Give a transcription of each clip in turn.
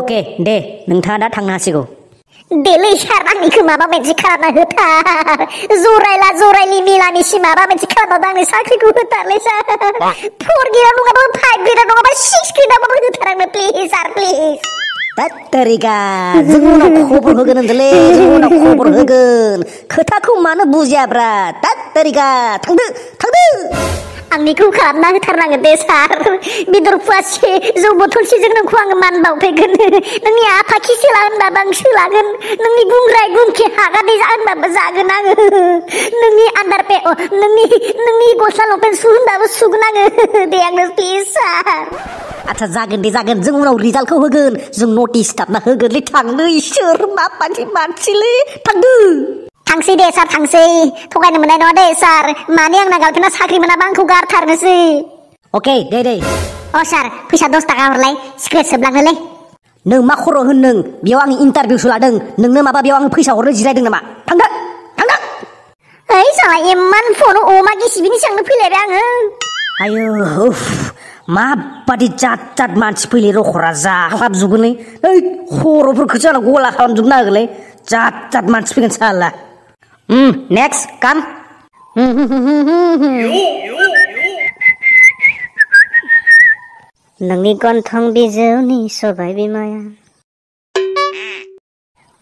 अके दे नोंथाङा दा थांनो हासिगौ देलै सार आंनिखौ माबा मोनसे खालामना होथार जरायला जरायलि मिलानिसि माबा मोनसे खालामना आंनि साख्रिखौ होथारलै सार 4 ग्रेड नङाबा 5 ग्रेड नङाबा 6 ग्रेडआवबो होथार आंनो प्लिज सार प्लिज तरिका जों उनाव खबर होगोन होनदोंलै जों उनाव खबर होगोन खोथाखौ मानो बुजियाब्रा तरिका थांदो आंनिखौ खालामना होथारनांगोन दे सार बेदर फुवासे जौ बथलसेजों नोंखौ आङो मान बावफैगोन नोंनि आफा खिसेला होनबाबो आं सोलागोन नोंनि गुंग्राय गुंखि हागादै होनबाबो जागोन आङो नोंनि आन्दारपे नोंनि गस्ला लंपेन्ट सु होनबाबो सुगोन आङो दे आंनो प्लिज सार आच्छा जागोन दे जागोन जों उनाव रिजाल्टखौ होगोन जों नटिस दाबना होगोनलै थांनो इसोर माबादि मानसिलै थांदो थांसै दे सार थांसै थगायनो मोननाय नङा दे सार माने आंना गार्लफ्रेन्डआ साख्रि मोनाबा आंखौ गारथारनोसै अके दे अ सार फैसा 10 थाखा हरलाय सिक्रेट सोबलांनोलै नों मा खर' होनदों बेयाव आं इन्टारभिउसो लादों नोंनो माबा बेयाव आं फैसा हरनो जिरायदों नामा थांदो ओइ साला इमान फन अमा गिसिबिनि सिगांनो फैलायबाय आङो आयौ माबादि जात मानसि फैलै रखरा जाख्लाबजोबगोनलै ओइ खर'फोरखौ जाना गला खालामजोबनो हागोनलै जात मानसि फैगोन साला नेक्स्ट काम नोंनि गन्थं बिजौनि सबाय बिमाया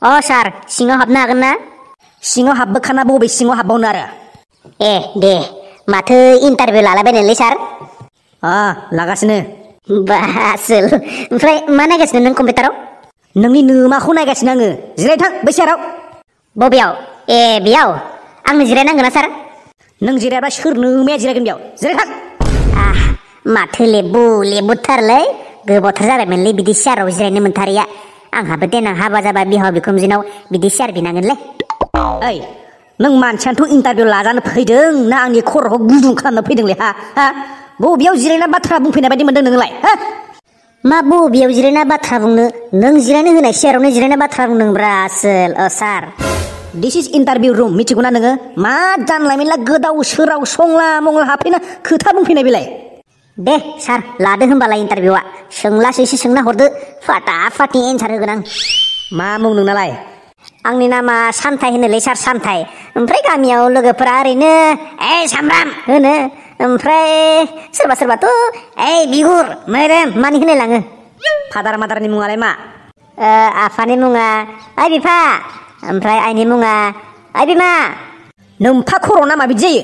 अ सार सिङाव हाबनो हागोन ना सिङाव हाबबोखाना बबे सिङाव हाबबावनो आरो ए दे माथो इन्टारभिउ लालाबायनोलै सार लागासिनो बासोल ओमफ्राय मा नायगासिनो नों कम्पिउटाराव नोंनि नोमाखौ नायगासिनो आङो जिरायथां बै सेराव बबेयाव ए बेयाव आंनो जिरायनांगोन ना सार नों जिरायाबा सोर नोमाया जिरायगोन बेयाव जिरायथां माथो लेबुथारलै गोबावथार जाबायमोनलै बिदि सियाराव जिरायनो मोनथारिया आंहाबो देनां हाबा जाबा बिहाव बिखुनजोनाव बिदि सियार बिनांगोनलै ओइ नों मानसियानोथ' इन्टारभिउ लाजानो फैदों ना आंनि खर'खौ गुदुं खालामनो फैदोंलै हा बबेयाव जिरायना बाथ्रा बुंफैनाय बायदि मोनदों नोंलाय मा बबेयाव जिरायना बाथ्रा बुंनो नों जिरायनो होनाय सियारावनो जिरायना बाथ्रा बुंदोंब्रा आसोल सार दिस इज इन्टारभिउ रुम मिथिगौना नोङो मा जानला मेनला गोदाव सोराव संला मंला हाबफैना खोथा बुंफैनाय बेलाय दे सार लादो होमबालाय इन्टारभिउआ सोंलासैसो सोंना हरदो फाटाफाटि एन्सार होगोन आं मा मुं नोंनालाय आंनि नामा सान्थाय होनोलै सार सान्थाय ओमफ्राय गामियाव लोगोफोरा ओरैनो सामब्राम होनो ओमफ्राय सोरबा सोरबाथ' बिगुर मैरेम मानि होनलायलाङो फादार मादारनि मुङालाय मा आफानि मुङा आइ बिफा ओमफ्राय आइनि मुङा आइ बिमा नोम्फा खर' ना मा बिदि जायो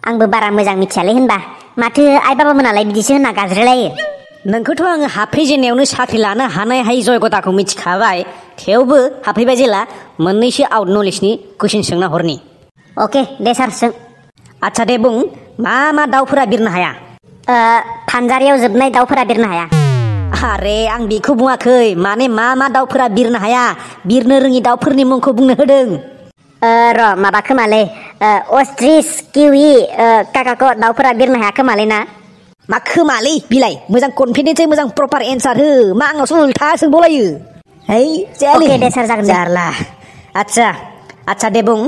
आंबो बारा मोजां मिथियालै होनबा माथो आइ बाबा मोनालाय बिदिसो होनना गाज्रिलायो नोंखौथ' आङो हाबफैजेननायावनो साख्रि लानो हानाय हायि जयगताखौ मिथिखाबाय थेवबो हाबफैबाय जेला मोननैसो आउट नलेजनि कुइसन सोंना हरनि अके दे सार सों आच्छा दे बुं मा दाउफोरा बिरनो हाया फानजारियाव जोबनाय दाउफोरा बिरनो हाया आरे आं बेखौ बुङाखै माने मा दाउफोरा बिरनो हाया बिरनो रोङि दाउफोरनि मुंखौ बुंनो होदों र' माबा खोमालै अस्ट्रिच किवि काकाक' दाउफोरा बिरनो हाया खोमालै ना मा खोमालै बिलाय मोजां कनफिडेन्सै मोजां प्रपार एन्सार हो मा आंनावसो उल्था सोंबावलायो अके दे सार जागोन जारला आच्छा दे बुं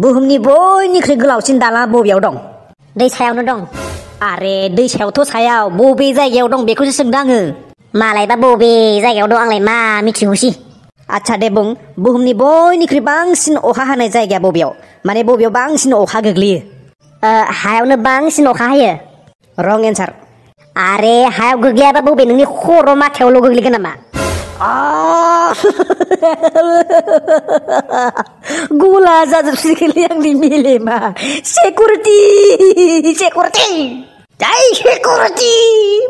बुहुमनि बयनिख्रुइ गोलावसिन दालाङा बबेयाव दं दै सायावनो दं आरे दै सायावथ' सायाव बबे जायगायाव दं बेखौसो सोंदों आङो मालायबा बबे जायगायाव दं आंलाय मा मिथिगौसि आच्छा दे बुं बुहुमनि बयनिख्रुइ बांसिन अखा हानाय जायगाया बबेयाव माने बबेयाव बांसिन अखा गोग्लैयो हायावनो बांसिन अखा हायो रं एन्सार आरे हायाव गोग्लैयाबा बबे नोंनि खर' माथायावल' गोग्लैगोन नामा गला जाजोबसिगोनलै आंनि मेलेमा सेकुरिटि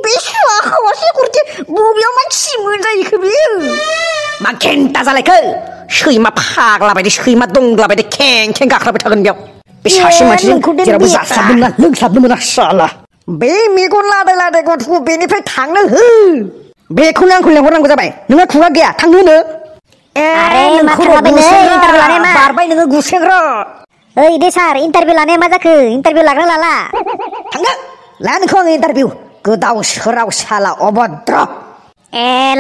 बे साखावा सेकुरिटि बबेयाव मानसि मोनजायोखो बेयो मा खेन्था जालायखो सैमा फाग्ला बायदि सैमा दंग्ला बायदि खें गाख्लाबाय थागोन बेयाव बे सासे मानसिजों जेरावबो जास्लाबनो मोना लोंस्लाबनो मोना साला बे मेगन लादाय गथ'खौ बेनिफ्राय थांनो हो बेखौनो आंखौ लेंहरनांगौ जाबाय नोंहा खुगा गैया थांनो होनो बारबाय नोङो गुसेंग्रा ओइ दे सार इन्टारभिउ लानाया मा जाखो इन्टारभिउ लाग्रा लाला थांनो ला नोंखौ आङो इन्टारभिउ गोदाव सोराव साला अभद्र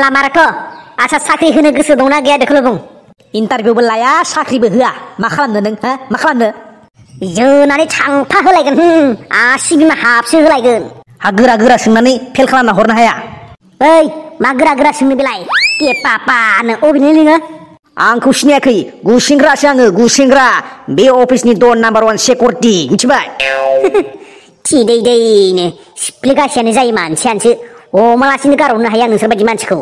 लामारखौ आच्छा साख्रि होनो गोसो दंना गैया बेखौल' बुं इन्टारभिउबो लाया साख्रिबो होआ मा खालामनो नों मा खालामनो जोनानै थांफा होलायगोन आसि बिमा हाबसो होलायगोन हा गोरा सोंनानै फेल खालामना हरनो हाया ओइ मा गोरा गोरा सोंनो बेलाय के पापानो अबेनि नोङो आंखौ सिनायाखै गुसेंग्रासो आङो गुसेंग्रा बे अफिसनि 1 सिकिउरिटि मिथिबाय थिदै दैनो सिफ्लेगासियानो जायो मानसियानोसो अमालासिनो गारहरनो हायो आं नोंसोर बायदि मानसिखौ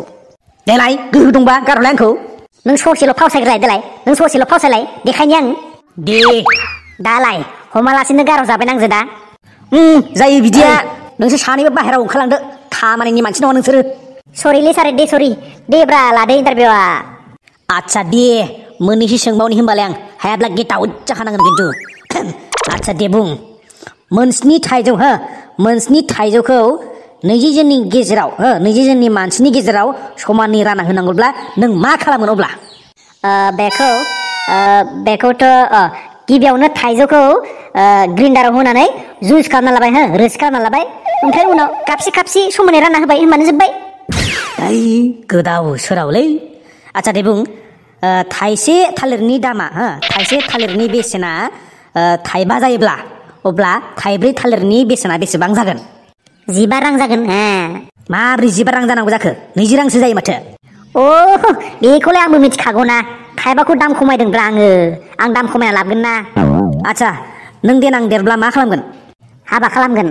देलाय गोहो दंबा गारहरलाय आंखौ नों ससेल' फावसायग्राय देलाय नों ससेल' फावसायलाय देखायनि आं दे दालाय हमालासिनो गारहरजाबाय आंजों दा जायो बिदिया नोंसोर सानैबो बाहेरायाव ओंखारलांदो खामानिनि मानसि नङा नोंसोरो सरिलै सार दे सरि दे ब्रा लादो इन्टारभिउआ आच्छा दे मोननैसो सोंबावनि होनबालाय आं हायाब्ला गेट आउट जाखानांगोन खिन्थु आच्छा दे बुं मोनस्नि थाइजौखौ 20 जननि गेजेराव 20 जननि मानसिनि गेजेराव समाननै रानना होनांगौब्ला नों मा खालामगोन अब्ला बेखौथ' गिबियावनो थाइजौखौ ग्रिन्डाराव होनानै जुइस खालामना लाबाय रोसि खालामना लाबाय ओमफ्राय उनाव कापसे समानै रानना होबाय होनबानो जोब्बाय ओइ गोदाव सोरावलै आच्छा दे बुं थाइसे थालिरनि दामा थाइसे थालिरनि बेसेना 5 जायोब्ला अब्ला 5 थालिरनि बेसेना बेसेबां जागोन 15 रां जागोन माब्रै 15 रां जानांगौ जाखो 20 रांसो जायो माथो बेखौलाय आंबो मिथिखागौ ना 5खौ दाम खमायदोंब्रा आं दाम खमायना लाबोगोन ना आच्छा नों देनां देरब्ला मा खालामगोन हाबा खालामगोन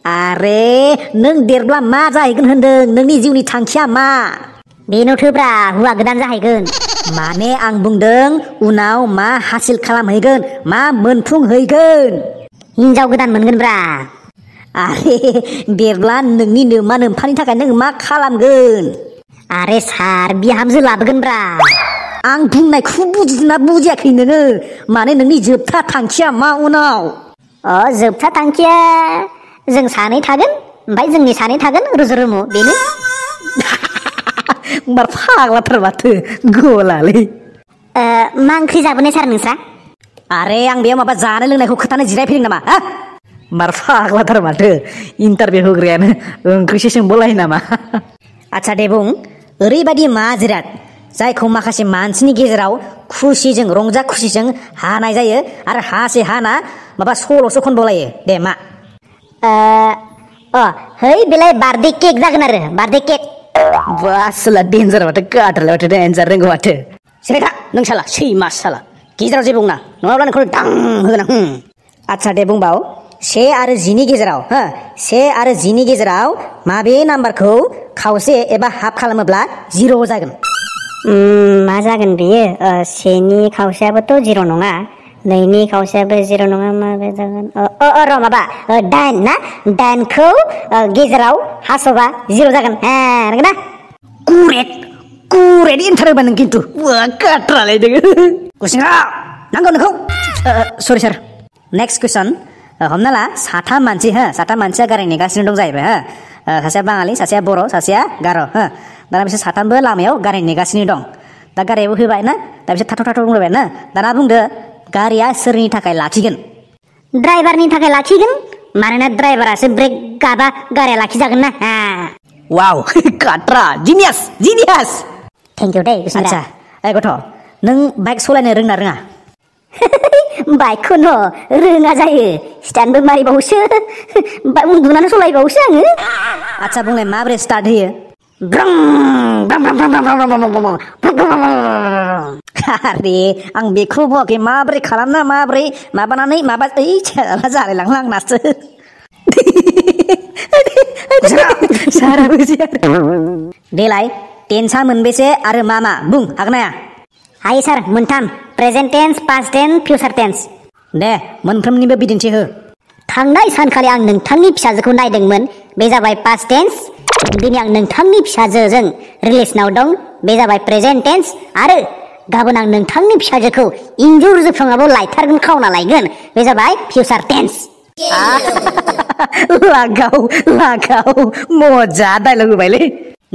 आरे नों देरब्ला मा जाहैगोन होनदों नोंनि जिउनि थांखिया मा बेनोथोब्रा हौवा गोदान जाहैगोन माने आं बुंदों उनाव मा हासिल खालामहैगोन मा मोनफुंहैगोन हिनजाव गोदान मोनगोनब्रा आरे देरब्ला नोंनि नोमा नोम्फानि थाखाय नों मा खालामगोन आरे सार बिहामजो लाबोगोनब्रा आं बुंनायखौ बुजिदोंना बुजियाखै नोङो माने नोंनि जोबथा थांखिया मा उनाव जोबथा थांखिया जों सानै थागोन ओमफ्राय जोंनि सानै थागोन रुजु-रुमु बेनो बार फाग्लाथार माथो गलालै मा ओंख्रि जाबोनाय सार नोंस्रा आरे आं बेयाव माबा जानाय लोंनायखौ खोथानो जिरायफैदों नामा मार फाग्लाथार माथो इन्टारभिउ होग्रायानो ओंख्रिसो सोंबावलायो नामा आच्छा दे बुं ओरैबायदि मा जिराद जायखौ माखासे मानसिनि गेजेराव खुसिजों रंजा खुसिजों हानाय जायो आरो हासे हाना माबा सल'सो खनबावलायो दे मा है बेलाय बार्थडे केक जागोन आरो बार्थडे केक बासला डेन्जार माथो गाद्रालाय माथो डेन्जार रोंगौ माथो सिरायखा नों साला सैमा साला गेजेराव जेबो बुंना नङाब्ला नोंखौ दां होगोन आं आच्छा दे बुंबाव 1 आरो 10 गेजेराव 1 आरो 10 गेजेराव माबे नाम्बारखौ खावसे एबा हाफ खालामोब्ला 0 जागोन मा जागोन बेयो 1नि खावसेयाबोथ' 0 नङा 2नि खावसेयाबो 0 नङा माबे जागोन र' माबा 8 ना 8खौ गेजेराव हास'बा 0 जागोन नंगौ ना कुरेट एन्टारबा नों खिन्थु गाद्रालाय नोङो गुसेंग्रा नांगौ नोंखौ सरि सार नेक्स्ट कुइसन हमना ला साथाम मानसिया गारि नेगासिनो दं जाहैबाय सासेया बाङालि सासेया बर' सासेया गार' दाना बिसोर साथामबो लामायाव गारि नेगासिनो दं दा गारियाबो फैबाय ना दा बिसोर थाथ' बुंलायबाय ना दाना बुंदो गारिया सोरनि थाखाय लाखिगोन ड्राइभारनि थाखाय लाखिगोन मानोना ड्राइभारासो ब्रेक गाबा गारिया लाखिजागोन ना वाव गाद्रा जिनियास थेंक इउ दे आच्छा गथ' नों बाइक सालायनो रोंना रोङा बाइकखौनो रोङा जायो स्टान्टबो मारिबावोसो उन्दुनानै सालायबावोसो आङो आच्छा बुंलाय माबोरै स्टार्ट होयो आरे आं बेखौ बुङाखै माबोरै खालामना माबोरै माबानानै माबा जालायलाङो आंनासो देलाय टेन्सआ मोनबेसे आरो मा बुं हागोन ना हाया हायो सार मोनथाम present tense past tense future tense दे मोनफ्रोमनिबो बिदिन्थि हो थांनाय सानखालि आं नोंथांनि फिसाजोखौ नायदोंमोन बे जाबाय पास्ट टेन्स दिनै आं नोंथांनि फिसाजोजों रिलेसनाव दं बे जाबाय प्रेजेन्ट टेन्स आरो गाबोन आं नोंथांनि फिसाजोखौ इन्जुर जोफ्राङाबो लायथारगोन खावना लायगोन बे जाबाय फिउचार टेन्स लागाव मजा डायलग होबायलै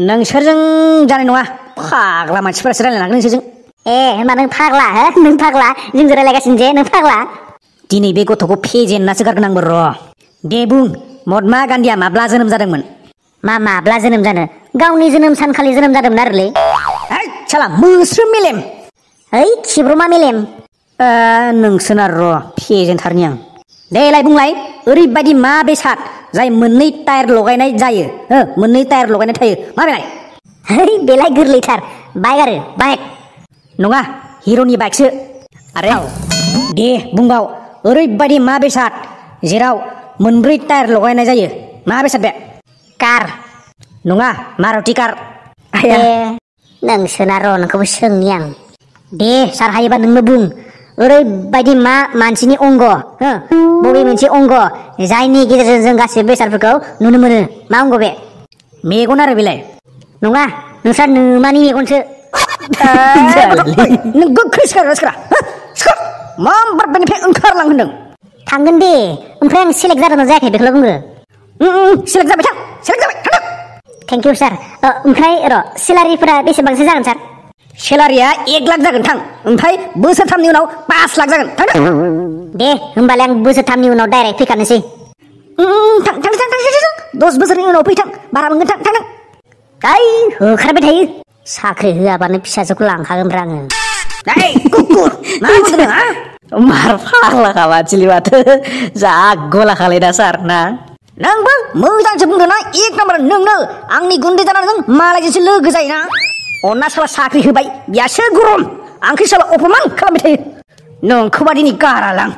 नोंसोरजों जानाय नङा फाग्ला मानसिफोरासो रायलायनांगोन नोंसोरजों होनबा नों फाग्ला नों फाग्ला जोंजों रायलायगासिनो जे नों फाग्ला दिनै बे गथ'खौ फेजेननासो गारगोन आंबो र' दे बुं महात्मा गान्धीया माब्ला जोनोम जादोंमोन माब्ला जोनोम जानो गावनि जोनोम सानखालि जोनोम जादोंमोन आरोलै साला मोस्रोम मेलेम खिब्रमा मेलेम नोंसोना र' फेजेनथारनि आं देलाय बुंलाय ओरैबायदि मा बेसाद जाय मोननै टायार लगायनाय जायो मोननै टायार लगायनाय थायो मा बेलाय है बेलाय गोरलैथार बाइक आरो बाइक नङा हिर'नि बाइकसो आरे दे बुंबाव ओरैबायदि मा बेसाद जेराव मोनब्रै टायार लगायनाय जायो मा बेसाद बे कार नङा मारुति कार दे नोंसोना र' नोंखौबो सोंनि आं दे सार हायोबा नोंनो बुं ओरैबायदि मा मानसिनि अंग बबे मोनसे अंग जायनि गेजेरजों जों गासिबो बेसादफोरखौ नुनो मोनो मा अंग बे मेगन आरो बेलाय नङा नोंस्रा नोमानि मेगनसो नों गोख्रै सिखार मा बारनिफ्राय ओंखारलां होनदों थांगोन दे ओमफ्राय आं सेलेक्ट जादोंना जायाखै बेखौल' बुंग्रो सेलेक्ट जाबाय थां सेलेक्ट जाबाय थांदों थेंक इउ सार ओमफ्राय र' सेलारिफोरा बेसेबांसो जागोन सार सेलारिया 1 लाख जागोन थां ओमफ्राय बोसोरथामनि उनाव 5 लाख जागोन थांदों दे होमबालाय आं बोसोरथामनि उनाव डाइरेक्ट फैखानोसै थां 10 बोसोरनि उनाव फै थां बारा मोनगोन थां थांदों गाय होखारबाय थायो साख्रि होआबानो फिसाजोखौ लांखागोनब्रा आङो कुकुर मा बुंदों हा मार फाग्लाखा मानसिनि माथो जा गला खालायना सार ना नोंबो मोजांसो बुंदों ना 1 नाम्बार नोंनो आंनि गुन्दै जानानै नों मालायजोंसो लोगो जायोना अन्ना साला साख्रि होबाय बियासो गरम आंखौ साला अपमान खालामबाय थायो नोंखौ बादिनि गारालां